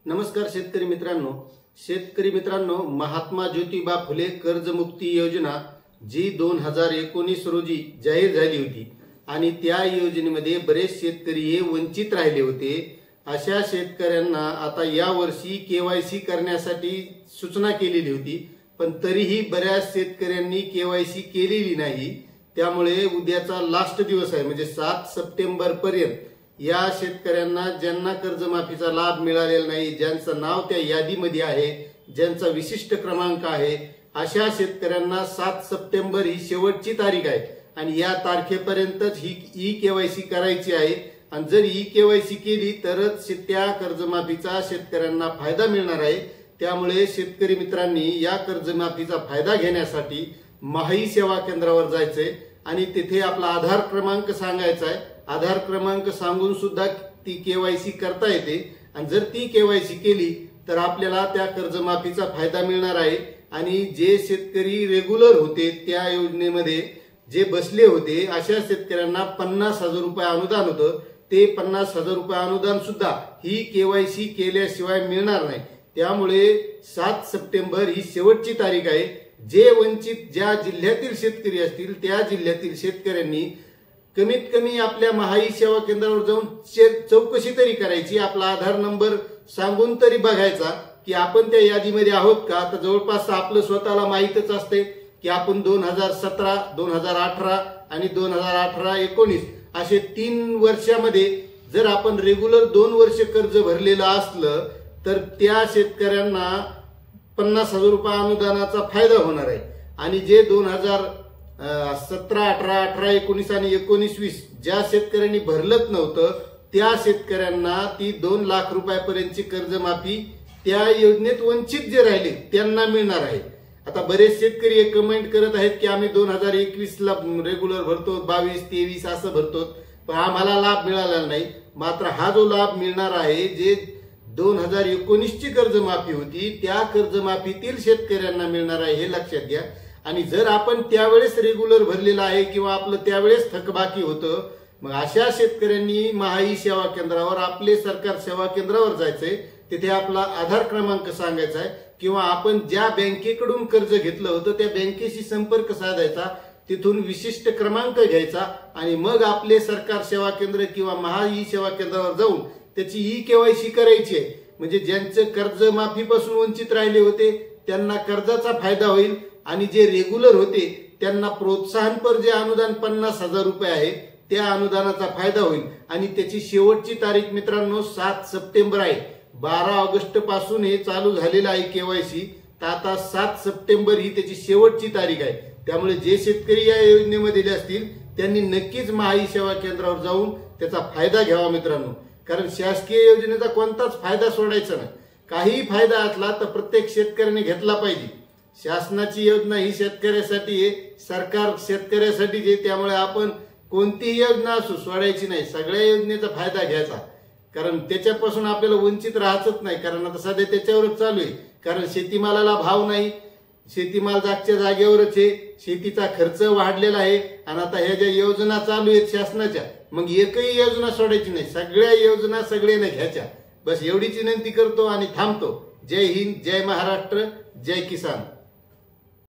नमस्कार शेतकरी मित्रांनो, महात्मा ज्योतिबा फुले कर्जमुक्ती योजना जी 2019 रोजी जाहीर झाली होती आणि त्या योजनेमध्ये बरेच शेतकरी हे वंचित राहिले होते। अशा शेतकऱ्यांना आता या वर्षी केवायसी करण्यासाठी सूचना केलेली होती, पण तरीही बऱ्याच शेतकऱ्यांनी केवायसी केलेली नाही। त्यामुळे उद्याचा लास्ट दिवस आहे, म्हणजे 7 सप्टेंबर पर्यंत या शेतकऱ्यांना ज्यांना कर्जमाफीचा लाभ मिळालेला नाही, ज्यांचं नाव त्या यादीमध्ये आहे, ज्यांचा विशिष्ट क्रमांक आहे, अशा शेतकऱ्यांना 7 सप्टेंबर ही शेवटची तारीख आहे आणि या तारखेपर्यंतच ही ई-केवायसी करायची आहे। आणि जर ई-केवायसी केली तरच त्या कर्जमाफीचा शेतकऱ्यांना फायदा मिळणार आहे। त्यामुळे शेतकरी मित्रांनी या कर्जमाफीचा फायदा घेण्यासाठी महाई सेवा केंद्रावर जायचंय आणि तिथे आपला आधार क्रमांक सांगायचा आहे। आधार क्रमांक सांगून सुद्धा ती केवायसी करता येते आणि जर ती केवायसी केली तर आपल्याला त्या कर्जमाफीचा फायदा मिळणार आहे। आणि जे शेतकरी रेग्युलर होते त्या योजनेमध्ये जे बसले होते अशा शेतकऱ्यांना 50,000 रुपये अनुदान होतं, ते 50,000 रुपये अनुदान सुद्धा ही केवायसी केल्याशिवाय मिळणार नाही। त्यामुळे 7 सप्टेंबर ही शेवटची तारीख आहे। जे वंचित ज्या जिल्ह्यातील शेतकरी असतील त्या जिल्ह्यातील शेतकऱ्यांनी कमीत कमी आपल्या महाई सेवा केंद्रावर जाऊन चौकशी तरी करायची, आपला आधार नंबर सांगून तरी बघायचा की आपण त्या यादीमध्ये आहोत का। तर जवळपास आपलं स्वतःला माहीतच असते की आपण 2017, 2018 आणि 2018-19 असे 3 वर्षामध्ये जर आपण रेग्युलर 2 वर्ष कर्ज भरलेलं असलं तर त्या शेतकऱ्यांना 50,000 रुपये अनुदानाचा फायदा होणार आहे। आणि जे 2017, 18, 18, 19 आणि 19-20 ज्या शेतकऱ्यांनी भरलंच नव्हतं त्या शेतकऱ्यांना ती 2 लाख रुपयापर्यंतची कर्जमाफी त्या योजनेत वंचित जे राहिले त्यांना मिळणार आहे। आता बरेच शेतकरी कमेंट करत आहेत की आम्ही 2021 ला रेग्युलर भरतो, 22, 23 असं भरतो, पण आम्हाला लाभ मिळाला नाही। मात्र हा जो लाभ मिळणार आहे, जे 2019 ची कर्जमाफी होती त्या कर्जमाफीतील शेतकऱ्यांना मिळणार आहे, हे लक्षात घ्या। आणि जर आपण त्यावेळेस रेग्युलर भरलेला आहे किंवा आपलं त्यावेळेस थकबाकी होतं, मग अशा शेतकऱ्यांनी महाई सेवा केंद्रावर, आपले सरकार सेवा केंद्रावर जायचंय, तिथे आपला आधार क्रमांक सांगायचा आहे किंवा आपण ज्या बँकेकडून कर्ज घेतलं होतं त्या बँकेशी संपर्क साधायचा, तिथून विशिष्ट क्रमांक घ्यायचा आणि मग आपले सरकार सेवा केंद्र किंवा महाई सेवा केंद्रावर जाऊन त्याची ई-केवायसी करायची आहे। म्हणजे ज्यांचं कर्जमाफीपासून वंचित राहिले होते त्यांना कर्जाचा फायदा होईल आणि जे रेग्युलर होते त्यांना प्रोत्साहनपर जे अनुदान 50,000 रुपये आहे त्या अनुदानाचा फायदा होईल। आणि त्याची शेवटची तारीख मित्रांनो 7 सप्टेंबर आहे। 12 ऑगस्ट पासून हे चालू झालेलं आहे केवायसी, तर आता 7 सप्टेंबर ही त्याची शेवटची तारीख आहे। त्यामुळे जे शेतकरी या योजनेमध्ये असतील त्यांनी नक्कीच महाई सेवा केंद्रावर जाऊन त्याचा फायदा घ्यावा मित्रांनो, कारण शासकीय योजनेचा कोणताच फायदा सोडायचा नाही। काही फायदा असला तर प्रत्येक शेतकऱ्याने घेतला पाहिजे। शासनाची योजना ही शेतकऱ्यासाठी आहे, सरकार शेतकऱ्यासाठी आहे, त्यामुळे आपण कोणतीही योजना असो सोडायची नाही, सगळ्या योजनेचा फायदा घ्यायचा, कारण त्याच्यापासून आपल्याला वंचित राहायचंच नाही। कारण आता सध्या त्याच्यावरच चालू आहे, कारण शेतीमालाला भाव नाही, शेतीमाल जागच्या जागेवरच आहे, शेतीचा खर्च वाढलेला आहे आणि आता ह्या ज्या योजना चालू आहेत शासनाच्या, मग एकही योजना सोडायची नाही, सगळ्या योजना सगळ्यांना घ्यायच्या। बस एवढीच विनंती करतो आणि थांबतो। जय हिंद, जय महाराष्ट्र, जय किसान।